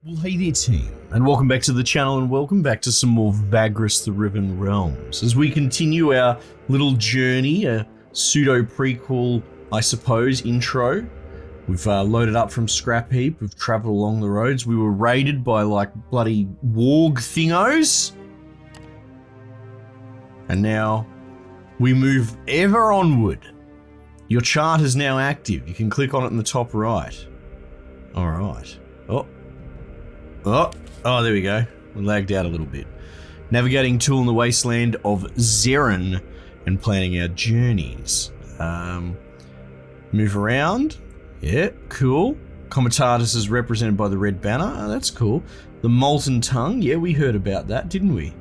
Well, hey there team, and welcome back to the channel and welcome back to some more Vagrus the Riven Realms. As we continue our little journey, a pseudo-prequel, I suppose, intro. We've loaded up from Scrap Heap, we've travelled along the roads, we were raided by like bloody warg thingos. And now we move ever onward. Your chart is now active, you can click on it in the top right. Alright. Oh, there we go. We lagged out a little bit. Navigating tool in the wasteland of Zeren and planning our journeys. Move around. Yeah, cool. Comitatus is represented by the red banner. Oh, that's cool. The molten tongue. Yeah, we heard about that, didn't we?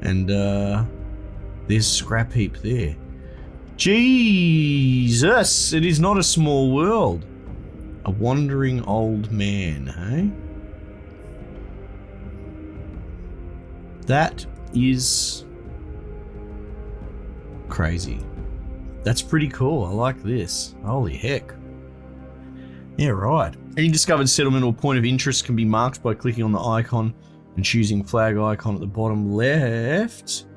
And there's Scrap Heap there. Jesus, it is not a small world. A wandering old man, hey? That is crazy. That's pretty cool. I like this. Holy heck. Yeah, right. Any discovered settlement or point of interest can be marked by clicking on the icon and choosing flag icon at the bottom left.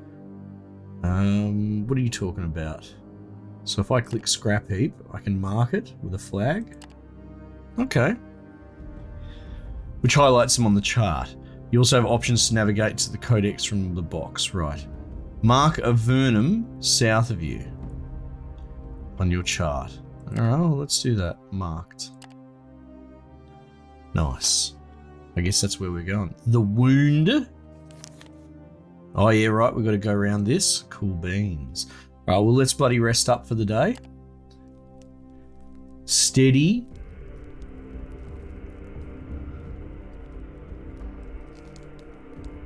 What are you talking about? So if I click Scrap Heap, I can mark it with a flag. Okay. Which highlights them on the chart. You also have options to navigate to the codex from the box, right. Mark a Vernum south of you on your chart. Alright, well, let's do that. Marked. Nice. I guess that's where we're going. The Wound. Oh yeah, right, we've got to go around this. Cool beans. Alright, well let's bloody rest up for the day. Steady.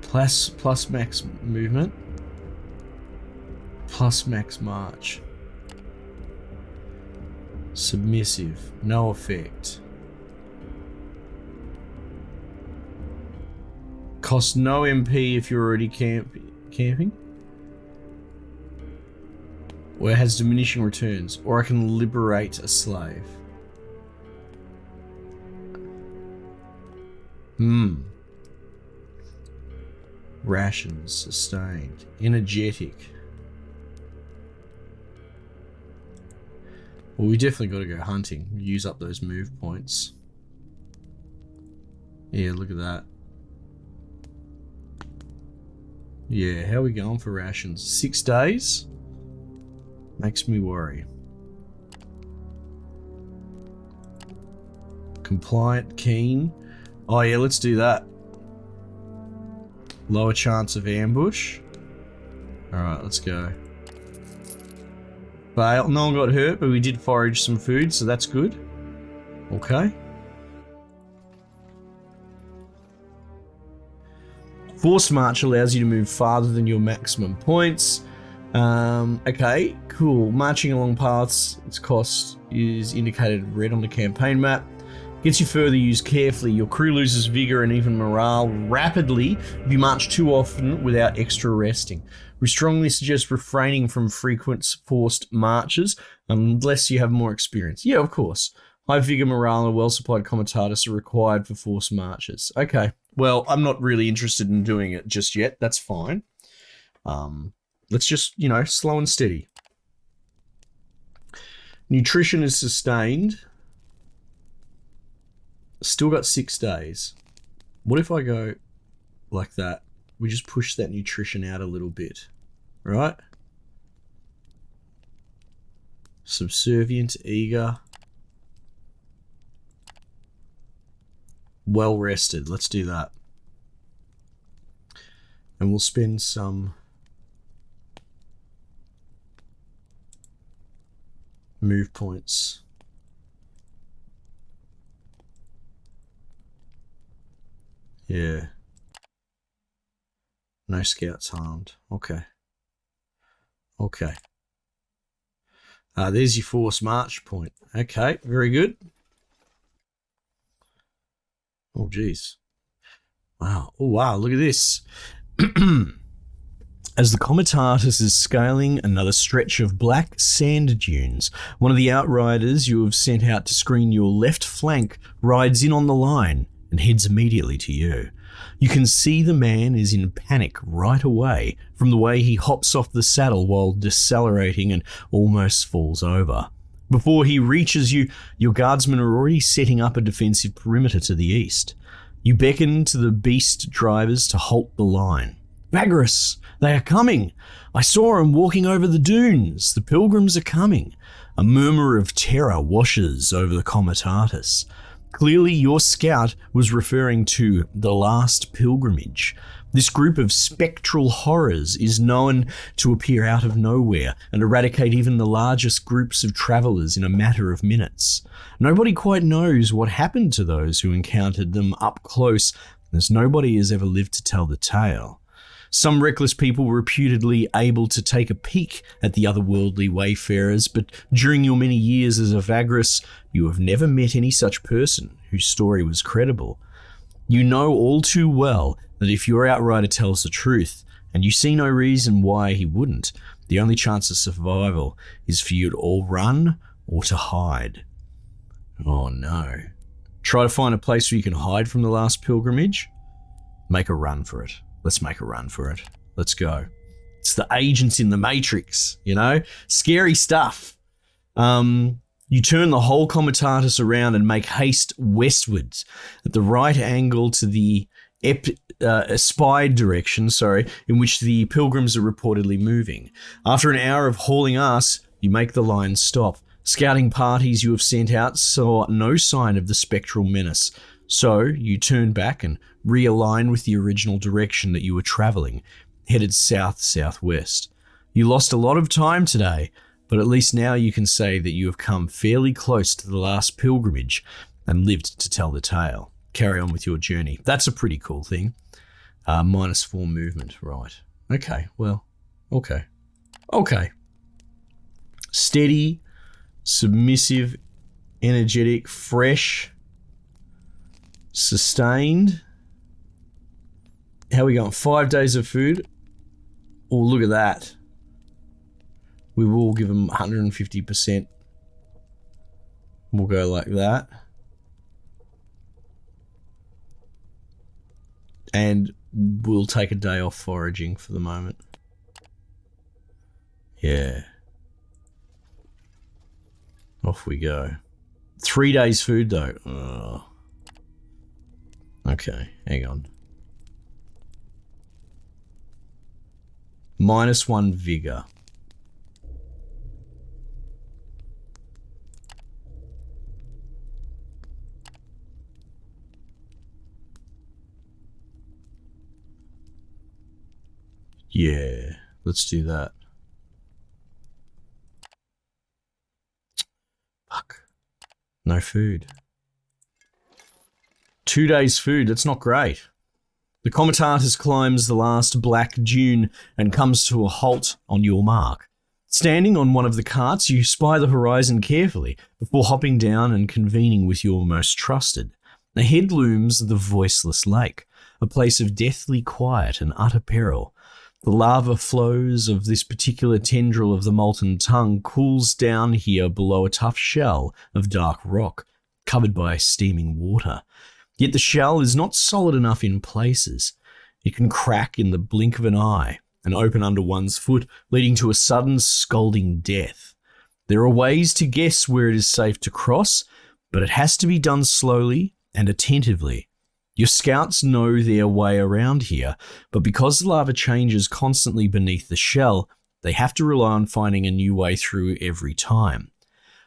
Plus max movement. Plus max march. Submissive. No effect. Cost no MP if you're already camping. Or it has diminishing returns. Or I can liberate a slave. Rations, sustained, energetic. Well, we definitely got to go hunting. Use up those move points. Yeah, look at that. Yeah, how are we going for rations? 6 days? Makes me worry. Compliant, keen. Oh yeah, let's do that. Lower chance of ambush. Alright, let's go. Fail. No one got hurt, but we did forage some food, so that's good. Okay. Forced march allows you to move farther than your maximum points. Okay, cool. Marching along paths, its cost is indicated red on the campaign map. Gets you further used carefully. Your crew loses vigor and even morale rapidly if you march too often without extra resting. We strongly suggest refraining from frequent forced marches unless you have more experience. Yeah, of course. High vigor, morale, and well-supplied comitatus are required for forced marches. Okay, well, I'm not really interested in doing it just yet. That's fine. Let's just, slow and steady. Nutrition is sustained. Still got 6 days. What if I go like that? We just push that nutrition out a little bit, right? Subservient, eager. Well rested. Let's do that. And we'll spend some move points. Yeah. No scouts harmed. Okay. Okay. There's your forced march point. Okay, very good. Oh, geez. Wow. Oh, wow, look at this. As the Comitatus is scaling another stretch of black sand dunes, one of the outriders you have sent out to screen your left flank rides in on the line and heads immediately to you. You can see the man is in panic right away from the way he hops off the saddle while decelerating and almost falls over. Before he reaches you, your guardsmen are already setting up a defensive perimeter to the east. You beckon to the beast drivers to halt the line. Vagrus, they are coming! I saw him walking over the dunes. The pilgrims are coming. A murmur of terror washes over the comitatus. Clearly your scout was referring to the last pilgrimage. This group of spectral horrors is known to appear out of nowhere and eradicate even the largest groups of travelers in a matter of minutes. Nobody quite knows what happened to those who encountered them up close, as nobody has ever lived to tell the tale. Some reckless people were reputedly able to take a peek at the otherworldly wayfarers, but during your many years as a Vagrus, you have never met any such person whose story was credible. You know all too well that if your outrider tells the truth, and you see no reason why he wouldn't, the only chance of survival is for you to all run or to hide. Oh no. Try to find a place where you can hide from the last pilgrimage? Make a run for it. Let's make a run for it. Let's go. It's the agents in the Matrix, you know? Scary stuff. You turn the whole comitatus around and make haste westwards at the right angle to the spied direction, in which the pilgrims are reportedly moving. After an hour of hauling ass, you make the line stop. Scouting parties you have sent out saw no sign of the spectral menace. So you turn back and realign with the original direction that you were traveling, headed south-southwest. You lost a lot of time today, but at least now you can say that you have come fairly close to the last pilgrimage and lived to tell the tale. Carry on with your journey. That's a pretty cool thing. -4 movement, right. Okay, well, okay. Steady, submissive, energetic, fresh, sustained. How are we going? 5 days of food? Oh, look at that. We will give them 150%. We'll go like that. And we'll take a day off foraging for the moment. Yeah. Off we go. 3 days food though. Ugh. Okay, hang on. -1 vigor. Yeah, let's do that. Fuck. No food. 2 days food, that's not great. The comitatus climbs the last black dune and comes to a halt on your mark. Standing on one of the carts, you spy the horizon carefully before hopping down and convening with your most trusted. Ahead looms the voiceless lake, a place of deathly quiet and utter peril. The lava flows of this particular tendril of the molten tongue cools down here below a tough shell of dark rock, covered by steaming water. Yet the shell is not solid enough in places. It can crack in the blink of an eye and open under one's foot, leading to a sudden scalding death. There are ways to guess where it is safe to cross, but it has to be done slowly and attentively. Your scouts know their way around here, but because the lava changes constantly beneath the shell, they have to rely on finding a new way through every time.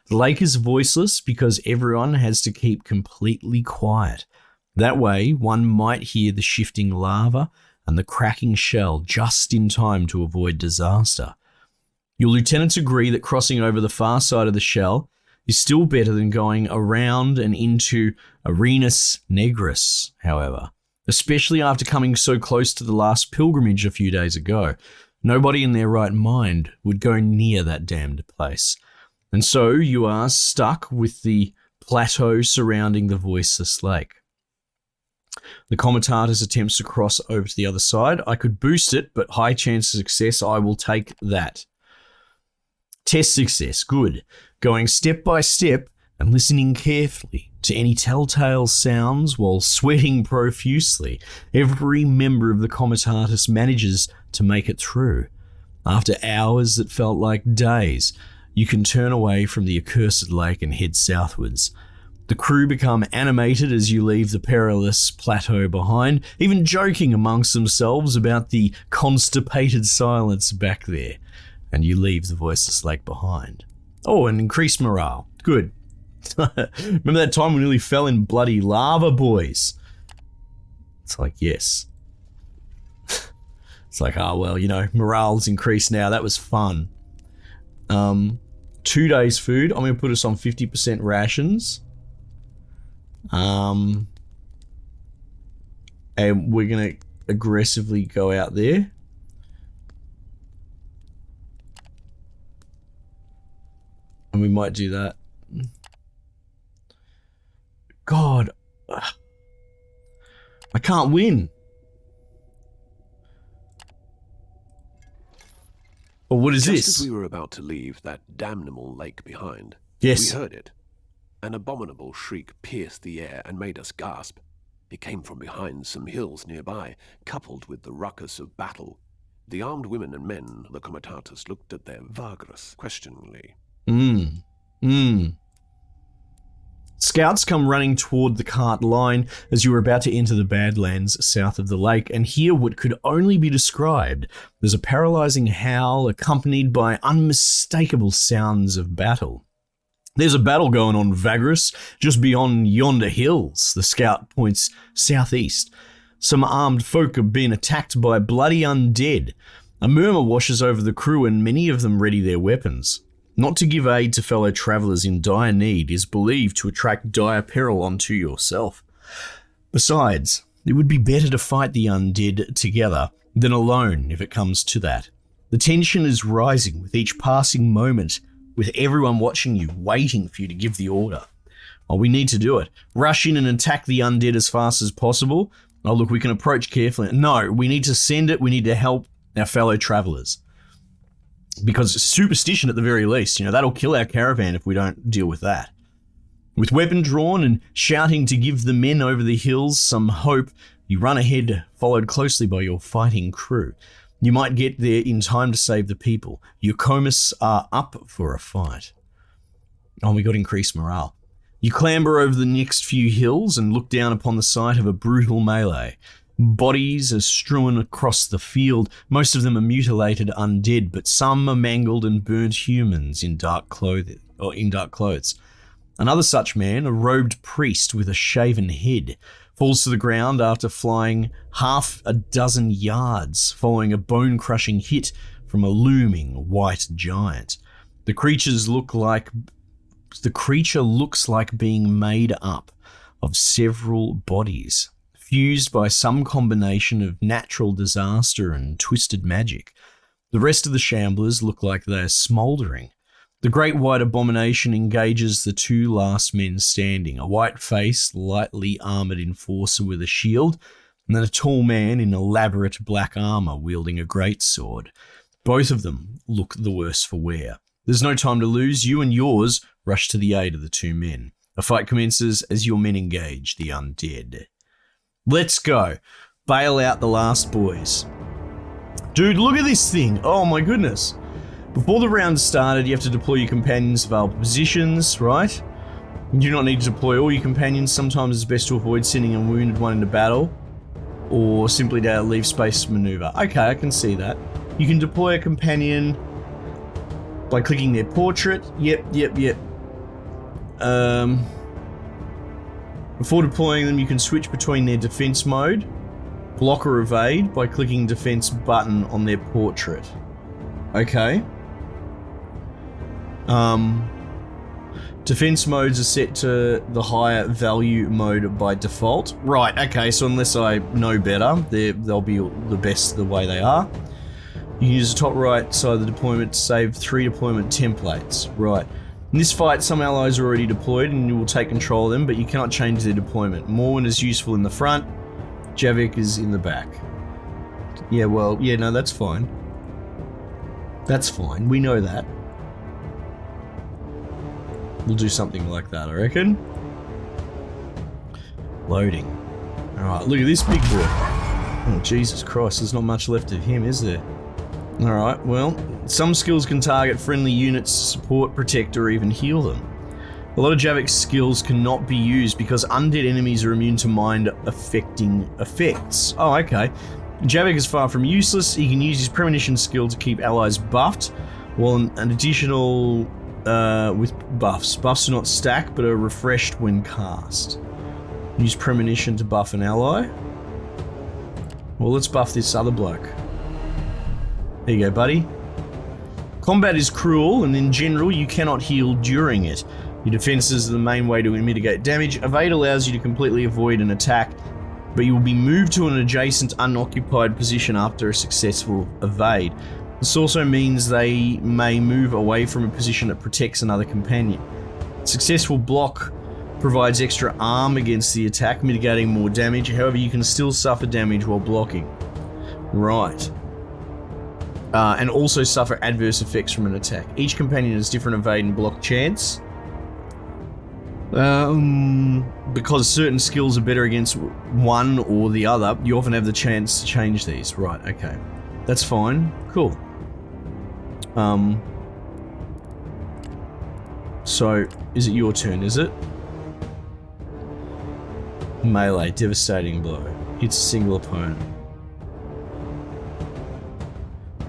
The lake is voiceless because everyone has to keep completely quiet. That way, one might hear the shifting lava and the cracking shell just in time to avoid disaster. Your lieutenants agree that crossing over the far side of the shell is still better than going around and into Arenas Negris, however, especially after coming so close to the last pilgrimage a few days ago. Nobody in their right mind would go near that damned place. And so you are stuck with the plateau surrounding the voiceless lake. The comitatus attempts to cross over to the other side. I could boost it, but high chance of success, I will take that. Test success, good. Going step by step, and listening carefully to any telltale sounds while sweating profusely, every member of the Comitatus manages to make it through. After hours that felt like days, you can turn away from the accursed lake and head southwards. The crew become animated as you leave the perilous plateau behind, even joking amongst themselves about the constipated silence back there. And you leave the voiceless lake behind. Oh, and increased morale. Good. Remember that time we nearly fell in bloody lava, boys? It's like, yes. It's like, oh, well, you know, morale's increased now. That was fun. 2 days food. I'm going to put us on 50% rations. And we're going to aggressively go out there. And we might do that. God. I can't win. Or what is this? Just as we were about to leave that damnable lake behind, yes, we heard it. An abominable shriek pierced the air and made us gasp. It came from behind some hills nearby, coupled with the ruckus of battle. The armed women and men, the Comitatus, looked at their Vagrus questioningly. Scouts come running toward the cart line as you are about to enter the Badlands south of the lake and hear what could only be described as a paralyzing howl accompanied by unmistakable sounds of battle. There's a battle going on, Vagrus, just beyond yonder hills. The scout points southeast. Some armed folk are being attacked by bloody undead. A murmur washes over the crew and many of them ready their weapons. Not to give aid to fellow travellers in dire need is believed to attract dire peril onto yourself. Besides, it would be better to fight the undead together than alone if it comes to that. The tension is rising with each passing moment, with everyone watching you, waiting for you to give the order. Oh, we need to do it. Rush in and attack the undead as fast as possible. Oh, look, we can approach carefully. No, we need to send it. We need to help our fellow travellers. Because superstition at the very least, you know, that'll kill our caravan if we don't deal with that. With weapon drawn and shouting to give the men over the hills some hope, you run ahead, followed closely by your fighting crew. You might get there in time to save the people. Your comis are up for a fight. Oh, we got increased morale. You clamber over the next few hills and look down upon the site of a brutal melee. Bodies are strewn across the field. Most of them are mutilated undead, but some are mangled and burnt humans in dark clothes. Another such man, a robed priest with a shaven head, falls to the ground after flying half a dozen yards following a bone-crushing hit from a looming white giant. The creature looks like being made up of several bodies, fused by some combination of natural disaster and twisted magic. The rest of the shamblers look like they're smouldering. The great white abomination engages the two last men standing, a white-faced, lightly armoured enforcer with a shield, and then a tall man in elaborate black armour wielding a greatsword. Both of them look the worse for wear. There's no time to lose. You and yours rush to the aid of the two men. A fight commences as your men engage the undead. Let's go. Bail out the last boys. Dude, look at this thing. Oh my goodness. Before the round started, you have to deploy your companions to available positions, right? You do not need to deploy all your companions. Sometimes it's best to avoid sending a wounded one into battle, or simply to leave space to maneuver. Okay, I can see that. You can deploy a companion by clicking their portrait. Yep. Before deploying them, you can switch between their defense mode, block or evade by clicking defense button on their portrait. Okay. Defense modes are set to the higher value mode by default. Right, okay, so unless I know better, they'll be the best the way they are. You can use the top right side of the deployment to save 3 deployment templates. Right. In this fight, some allies are already deployed and you will take control of them, but you cannot change their deployment. Morwen is useful in the front, Javik is in the back. Yeah, well, yeah, no, that's fine. That's fine, we know that. We'll do something like that, I reckon. Loading. Alright, look at this big boy. Oh, Jesus Christ, there's not much left of him, is there? Alright, well, some skills can target friendly units, support, protect, or even heal them. A lot of Javik's skills cannot be used because undead enemies are immune to mind-affecting effects. Oh, okay. Javik is far from useless. He can use his premonition skill to keep allies buffed, while an additional with buffs. Buffs do not stack, but are refreshed when cast. Use premonition to buff an ally. Well, let's buff this other bloke. There you go, buddy. Combat is cruel, and in general, you cannot heal during it. Your defenses are the main way to mitigate damage. Evade allows you to completely avoid an attack, but you will be moved to an adjacent unoccupied position after a successful evade. This also means they may move away from a position that protects another companion. Successful block provides extra arm against the attack, mitigating more damage. However, you can still suffer damage while blocking. Right. And also suffer adverse effects from an attack. Each companion has different evade and block chance. Because certain skills are better against one or the other, you often have the chance to change these. Right, okay. That's fine. Cool. So, is it your turn, is it? Melee, devastating blow. Hits a single opponent.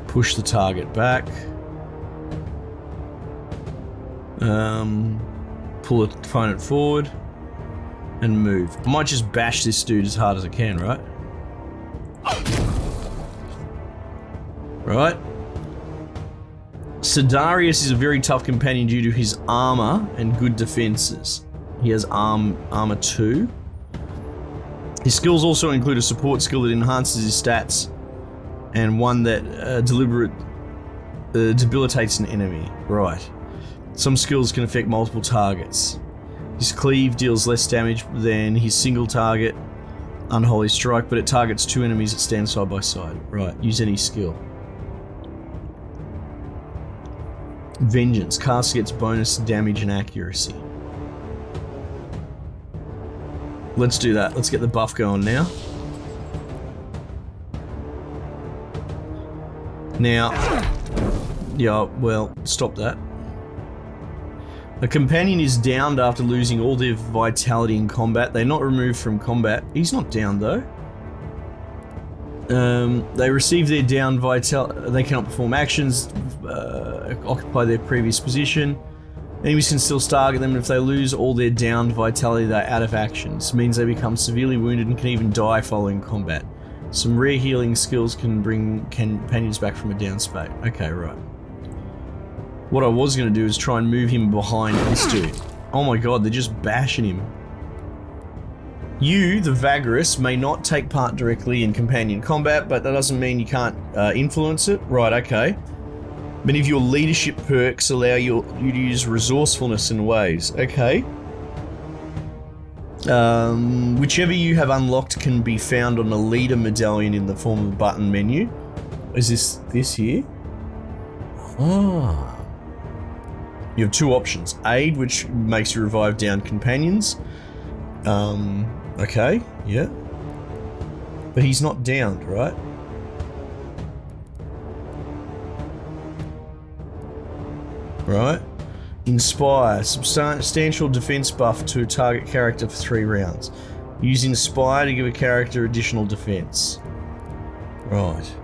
Push the target back. Pull the opponent forward. And move. I might just bash this dude as hard as I can, right? Right. Sidarius is a very tough companion due to his armor and good defenses. He has armor 2. His skills also include a support skill that enhances his stats, and one that debilitates an enemy. Right. Some skills can affect multiple targets. His cleave deals less damage than his single target unholy strike, but it targets 2 enemies that stand side by side. Right. Use any skill. Vengeance. Cast gets bonus damage and accuracy. Let's do that. Let's get the buff going now. Now, yeah, well, stop that. A companion is downed after losing all their vitality in combat. They're not removed from combat. He's not downed though. They receive their down vitality. They cannot perform actions, occupy their previous position. Enemies can still target them, and if they lose all their downed vitality, they're out of action. This means they become severely wounded and can even die following combat. Some rare healing skills can bring companions back from a down spate. Okay, right. What I was going to do is try and move him behind this dude. Oh my god, they're just bashing him. You, the Vagrus, may not take part directly in companion combat, but that doesn't mean you can't influence it. Right, okay. Many of your leadership perks allow you to use resourcefulness in ways. Okay. Whichever you have unlocked can be found on a leader medallion in the form of a button menu. Is this here? Ah. You have 2 options. Aid, which makes you revive down companions. Okay, yeah. But he's not downed, right? Right. Inspire. Substantial defense buff to a target character for 3 rounds. Use Inspire to give a character additional defense. Right.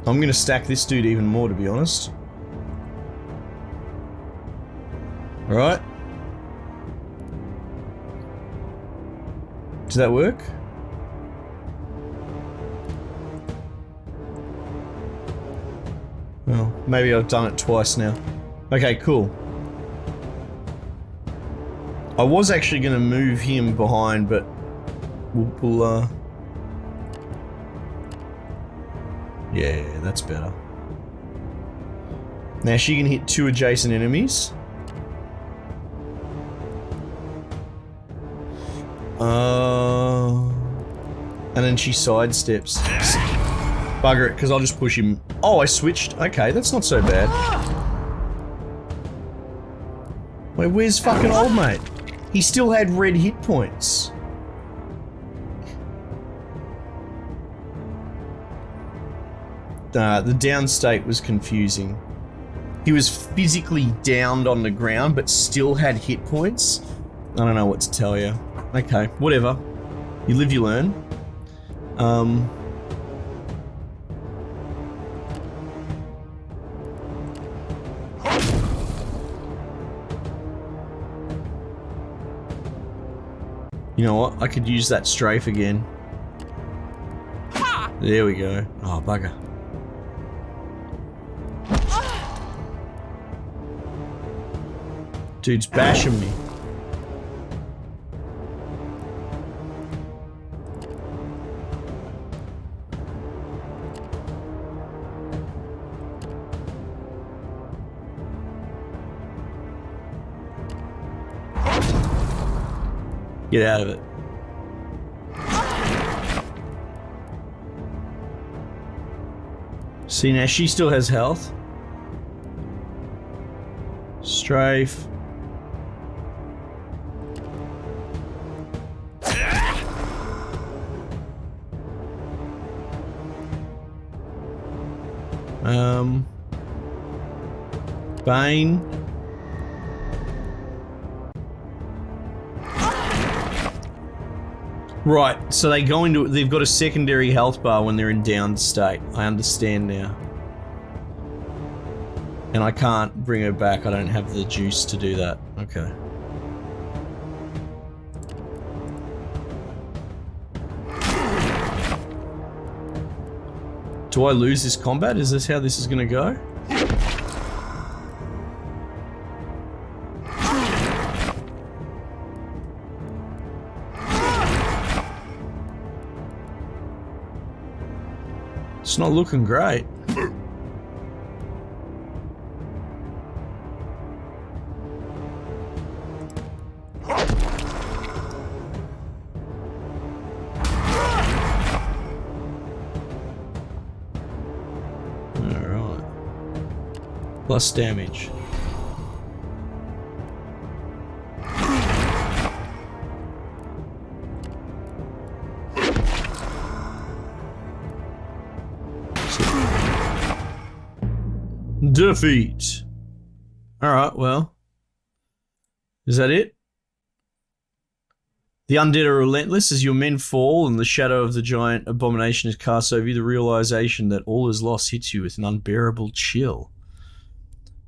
I'm gonna stack this dude even more, to be honest. Alright. Does that work? Well, maybe I've done it twice now. Okay, cool. I was actually going to move him behind, but we'll yeah, that's better. Now she can hit 2 adjacent enemies. And then she sidesteps. Bugger it, because I'll just push him. Oh, I switched. Okay, that's not so bad. Where's fucking old mate? He still had red hit points. The down state was confusing. He was physically downed on the ground, but still had hit points. I don't know what to tell you. Okay, whatever. You live, you learn. You know what? I could use that strafe again. There we go. Oh, bugger. Dude's bashing me. Get out of it. See, now she still has health. Strafe. Bane. Right, so they've got a secondary health bar when they're in down state. I understand now. And I can't bring her back, I don't have the juice to do that. Okay. Do I lose this combat? Is this how this is gonna go? It's not looking great. Alright. Plus damage. Defeat. Alright, well. Is that it? The undead are relentless as your men fall and the shadow of the giant abomination is cast over you. The realization that all is lost hits you with an unbearable chill.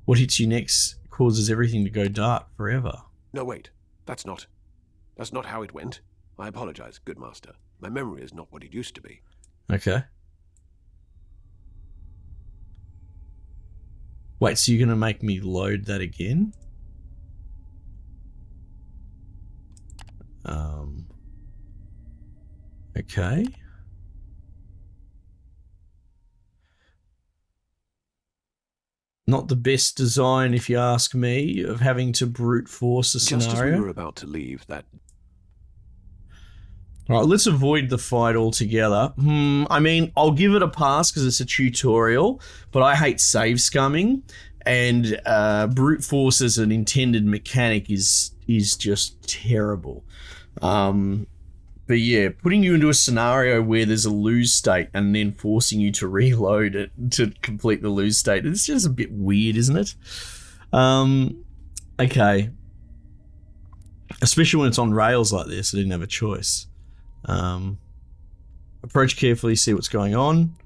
What hits you next causes everything to go dark forever. No, wait. That's not how it went. I apologize, good master. My memory is not what it used to be. Okay. Wait, so you're gonna make me load that again? Okay. Not the best design, if you ask me, of having to brute force a scenario. Just as we were about to leave, that... Alright, let's avoid the fight altogether. I mean, I'll give it a pass because it's a tutorial, but I hate save scumming, and brute force as an intended mechanic is just terrible. But yeah, putting you into a scenario where there's a lose state and then forcing you to reload it to complete the lose state, it's just a bit weird, isn't it? Okay. Especially when it's on rails like this, I didn't have a choice. Approach carefully, see what's going on.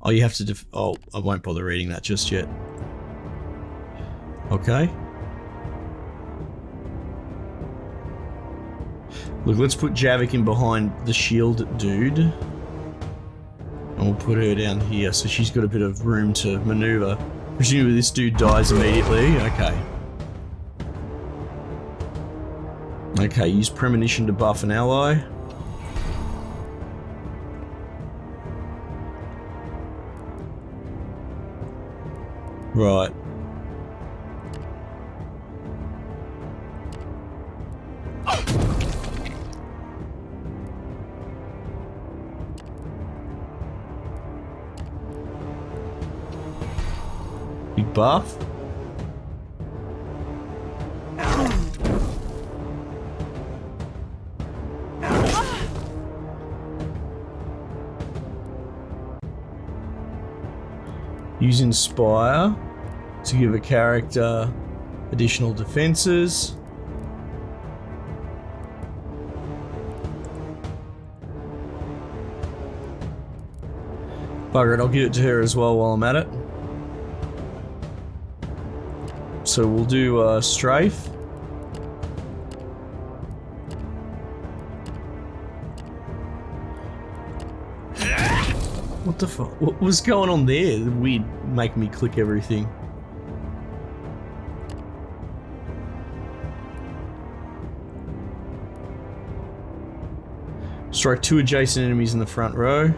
Oh, you have to oh, I won't bother reading that just yet. Okay. Look, let's put Javik in behind the shield dude. And we'll put her down here so she's got a bit of room to maneuver. Presumably this dude dies immediately. Okay. Okay, use premonition to buff an ally. Right. Big buff. Use Inspire to give a character additional defenses. Bugger it, I'll give it to her as well while I'm at it. So we'll do Strafe. What the fuck? What was going on there? Weird, make me click everything. Strike 2 adjacent enemies in the front row.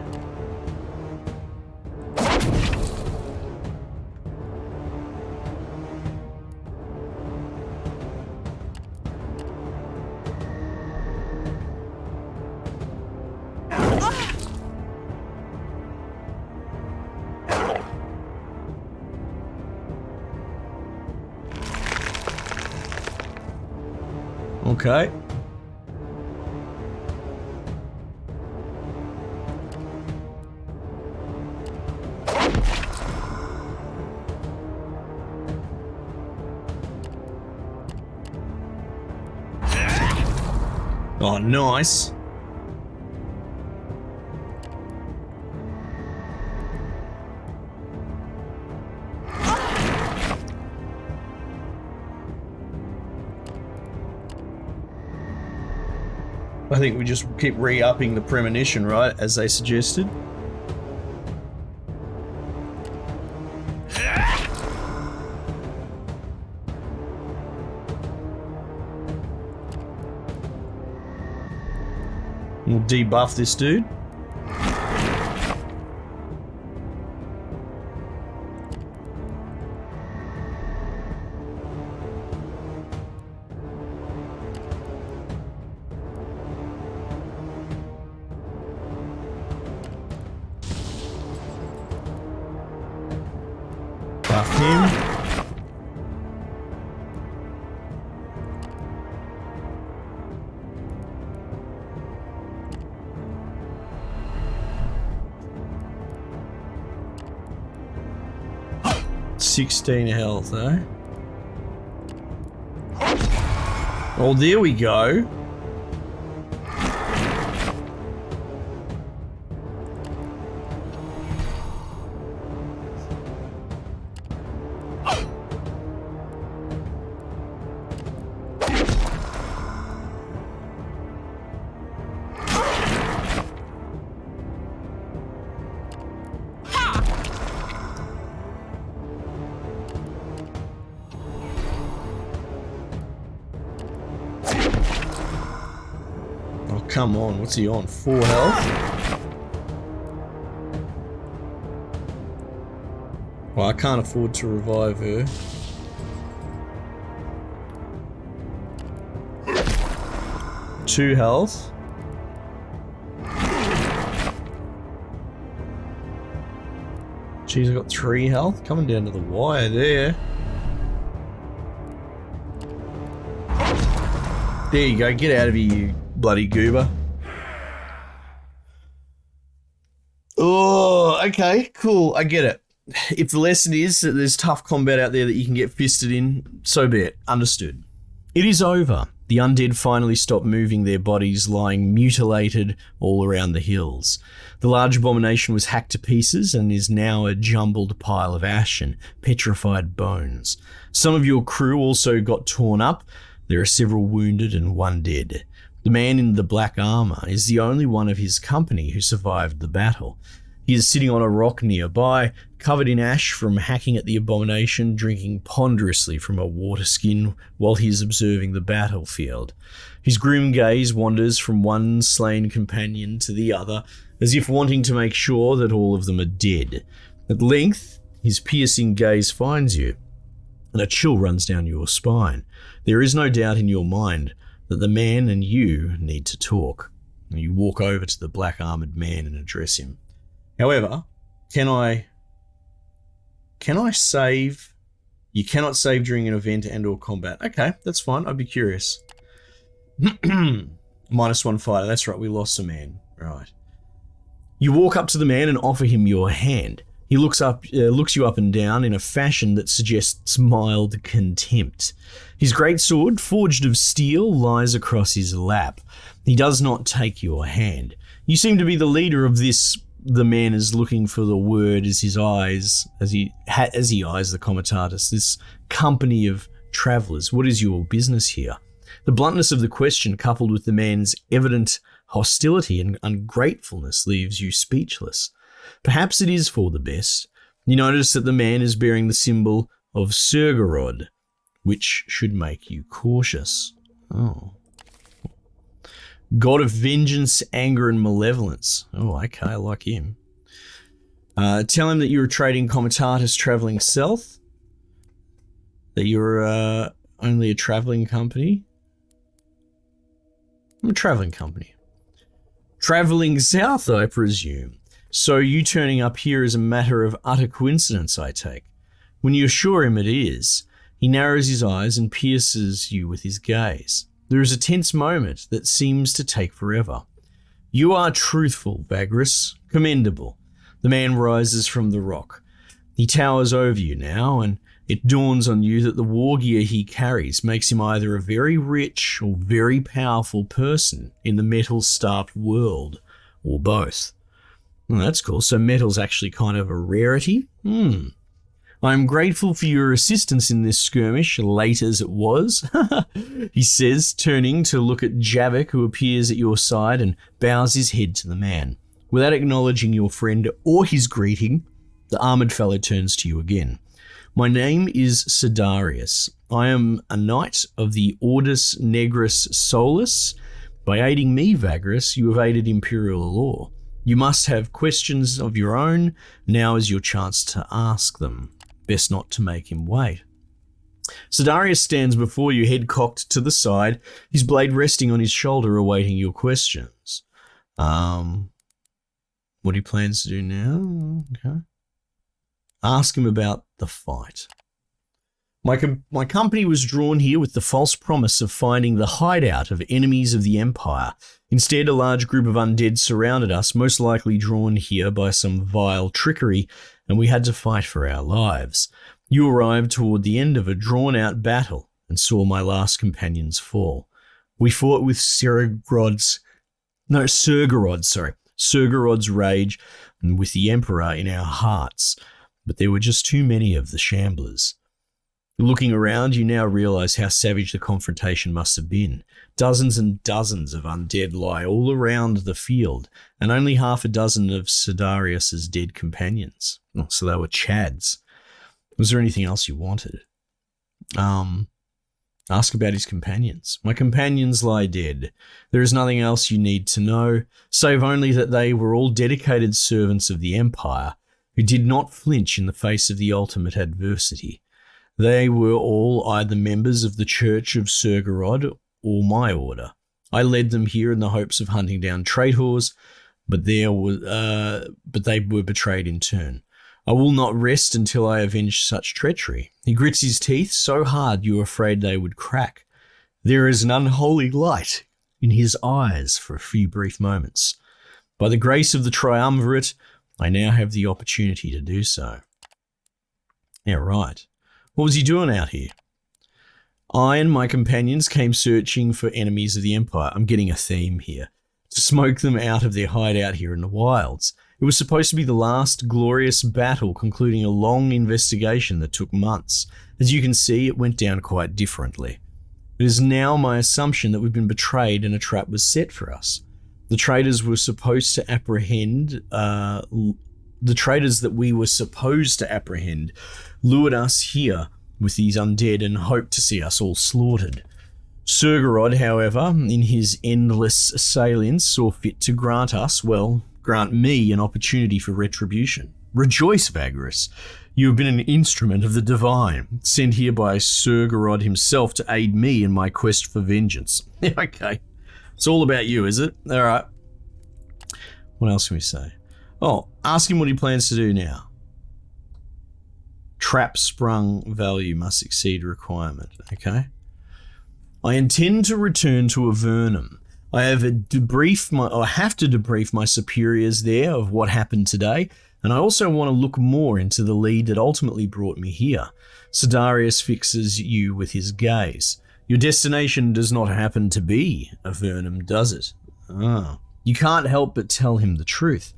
Okay. Oh, nice. I think we just keep re-upping the premonition, right, as they suggested. We'll debuff this dude. Buff him. $16 health, eh? Oh, there we go. Come on, what's he on? 4 health? Well, I can't afford to revive her. Two health. Jeez, I got 3 health. Coming down to the wire there. There you go, get out of here, you bloody goober. Oh, okay, cool, I get it. If the lesson is that there's tough combat out there that you can get fisted in, so be it, understood. It is over. The undead finally stopped moving their bodies, lying mutilated all around the hills. The large abomination was hacked to pieces and is now a jumbled pile of ash and petrified bones. Some of your crew also got torn up. There are several wounded and 1 dead. The man in the black armor is the only one of his company who survived the battle. He is sitting on a rock nearby, covered in ash from hacking at the abomination, drinking ponderously from a water skin while he is observing the battlefield. His grim gaze wanders from one slain companion to the other, as if wanting to make sure that all of them are dead. At length, his piercing gaze finds you, and a chill runs down your spine. There is no doubt in your mind that the man and you need to talk. And you walk over to the black armored man and address him. However, can I save? You cannot save during an event and or combat. Okay, that's fine. I'd be curious. -1 fighter. That's right, we lost a man. Right. You walk up to the man and offer him your hand. He looks you up and down in a fashion that suggests mild contempt. His greatsword, forged of steel, lies across his lap. He does not take your hand. You seem to be the leader of this. The man is looking for the word as he eyes the comitatus, this company of travellers. What is your business here? The bluntness of the question, coupled with the man's evident hostility and ungratefulness, leaves you speechless. Perhaps it is for the best. You notice that the man is bearing the symbol of Surgorod, which should make you cautious. Oh. God of vengeance, anger, and malevolence. Oh, okay, I like him. Tell him that you're a trading comitatus traveling south. That you're only a traveling company. I'm a traveling company. Traveling south, I presume. So you turning up here is a matter of utter coincidence, I take. When you assure him it is, he narrows his eyes and pierces you with his gaze. There is a tense moment that seems to take forever. You are truthful, Vagrus. Commendable. The man rises from the rock. He towers over you now, and it dawns on you that the war gear he carries makes him either a very rich or very powerful person in the metal-starved world, or both. Well, that's cool. So metal's actually kind of a rarity? I am grateful for your assistance in this skirmish, late as it was, he says, turning to look at Javik, who appears at your side and bows his head to the man. Without acknowledging your friend or his greeting, the armoured fellow turns to you again. My name is Sidarius. I am a knight of the Ordus Negris Solus. By aiding me, Vagrus, you have aided imperial law. You must have questions of your own. Now is your chance to ask them. Best not to make him wait. Sidarius stands before you, head cocked to the side, his blade resting on his shoulder, awaiting your questions. What he plans to do now? Okay. Ask him about the fight. My company was drawn here with the false promise of finding the hideout of enemies of the Empire. Instead, a large group of undead surrounded us, most likely drawn here by some vile trickery, and we had to fight for our lives. You arrived toward the end of a drawn-out battle and saw my last companions fall. We fought with Surgorod's rage and with the Emperor in our hearts, but there were just too many of the shamblers. Looking around, you now realize how savage the confrontation must have been. Dozens and dozens of undead lie all around the field, and only half a dozen of Sidarius's dead companions. Oh, so they were Chads. Was there anything else you wanted? Ask about his companions. My companions lie dead. There is nothing else you need to know, save only that they were all dedicated servants of the Empire, who did not flinch in the face of the ultimate adversity. They were all either members of the Church of Surgorod or my order. I led them here in the hopes of hunting down traitors, but they were betrayed in turn. I will not rest until I avenge such treachery. He grits his teeth so hard you are afraid they would crack. There is an unholy light in his eyes for a few brief moments. By the grace of the Triumvirate, I now have the opportunity to do so. Yeah, right. What was he doing out here? I and my companions came searching for enemies of the Empire. I'm getting a theme here. To smoke them out of their hideout here in the wilds. It was supposed to be the last glorious battle, concluding a long investigation that took months. As you can see, it went down quite differently. It is now my assumption that we've been betrayed and a trap was set for us. The traitors were supposed to apprehend... The traitors that we were supposed to apprehend lured us here with these undead and hoped to see us all slaughtered. Surgorod, however, in his endless salience, saw fit to grant me an opportunity for retribution. Rejoice, Vagrus. You have been an instrument of the divine, sent here by Surgorod himself to aid me in my quest for vengeance. Okay. It's all about you, is it? All right. What else can we say? Oh, ask him what he plans to do now. Trap sprung value must exceed requirement. Okay. I intend to return to Avernum. I have to debrief my superiors there of what happened today, and I also want to look more into the lead that ultimately brought me here. Sidarius fixes you with his gaze. Your destination does not happen to be Avernum, does it? You can't help but tell him the truth.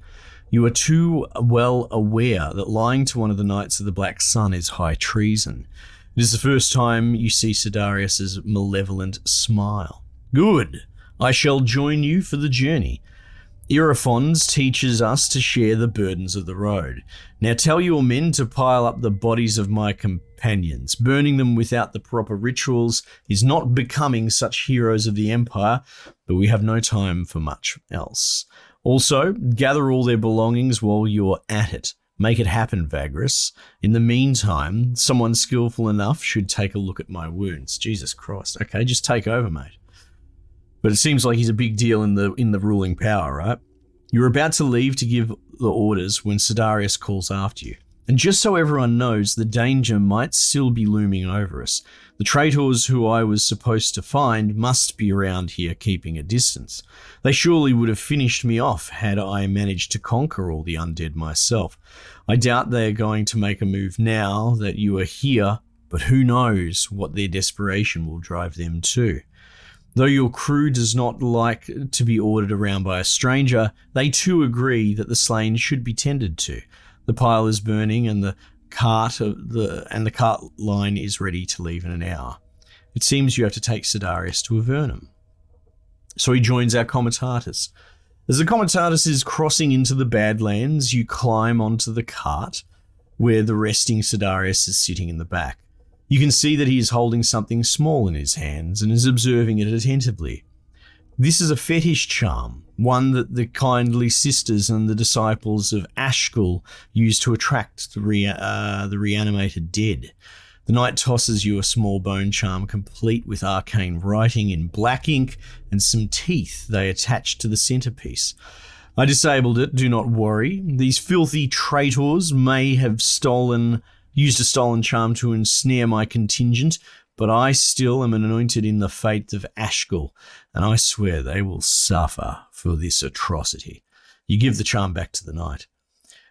You are too well aware that lying to one of the Knights of the Black Sun is high treason. It is the first time you see Sidarius's malevolent smile. Good. I shall join you for the journey. Irafons teaches us to share the burdens of the road. Now tell your men to pile up the bodies of my companions. Burning them without the proper rituals is not becoming such heroes of the Empire, but we have no time for much else. Also, gather all their belongings while you're at it. Make it happen, Vagrus. In the meantime, someone skillful enough should take a look at my wounds. Jesus Christ. Okay, just take over, mate. But it seems like he's a big deal in the ruling power, right? You're about to leave to give the orders when Sidarius calls after you. And just so everyone knows, the danger might still be looming over us. The traitors who I was supposed to find must be around here keeping a distance. They surely would have finished me off had I managed to conquer all the undead myself. I doubt they are going to make a move now that you are here, but who knows what their desperation will drive them to. Though your crew does not like to be ordered around by a stranger, they too agree that the slain should be tended to. The pile is burning and the cart line is ready to leave in an hour. It seems you have to take Sidarius to Avernum. So he joins our Comitatus. As the Comitatus is crossing into the Badlands, you climb onto the cart where the resting Sidarius is sitting in the back. You can see that he is holding something small in his hands and is observing it attentively. This is a fetish charm, one that the kindly sisters and the disciples of Ashkul use to attract the reanimated dead. The knight tosses you a small bone charm complete with arcane writing in black ink and some teeth they attach to the centerpiece. I disabled it, do not worry. These filthy traitors may have used a stolen charm to ensnare my contingent, but I still am anointed in the faith of Ashkul, and I swear they will suffer for this atrocity. You give the charm back to the knight.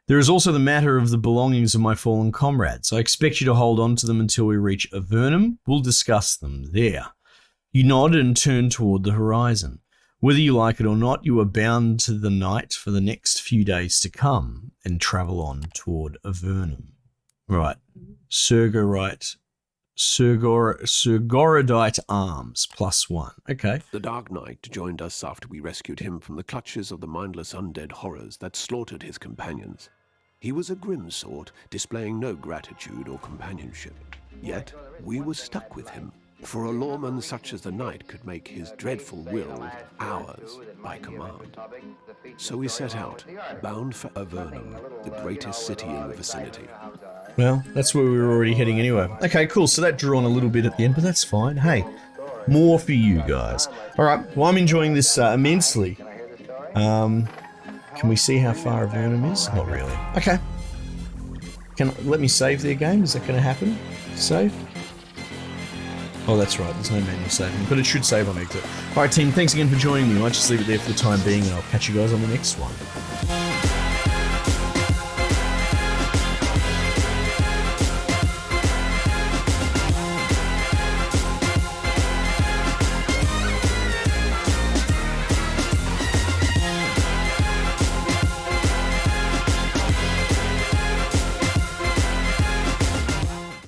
There is also the matter of the belongings of my fallen comrades. I expect you to hold on to them until we reach Avernum. We'll discuss them there. You nod and turn toward the horizon. Whether you like it or not, you are bound to the knight for the next few days to come and travel on toward Avernum. Right. Surgorodite arms, +1. Okay. The Dark Knight joined us after we rescued him from the clutches of the mindless undead horrors that slaughtered his companions. He was a grim sort, displaying no gratitude or companionship. Yet, we were stuck with him, for a lawman such as the Knight could make his dreadful will ours by command. So we set out, bound for Avernum, the greatest city in the vicinity. Well, that's where we were already heading anyway. Okay, cool. So that drew on a little bit at the end, but that's fine. Hey, more for you guys. All right. Well, I'm enjoying this immensely. Can we see how far Avernum is? Not really. Okay. Let me save their game. Is that going to happen? Save? Oh, that's right. There's no manual saving, but it should save on exit. All right, team. Thanks again for joining me. I might just leave it there for the time being, and I'll catch you guys on the next one.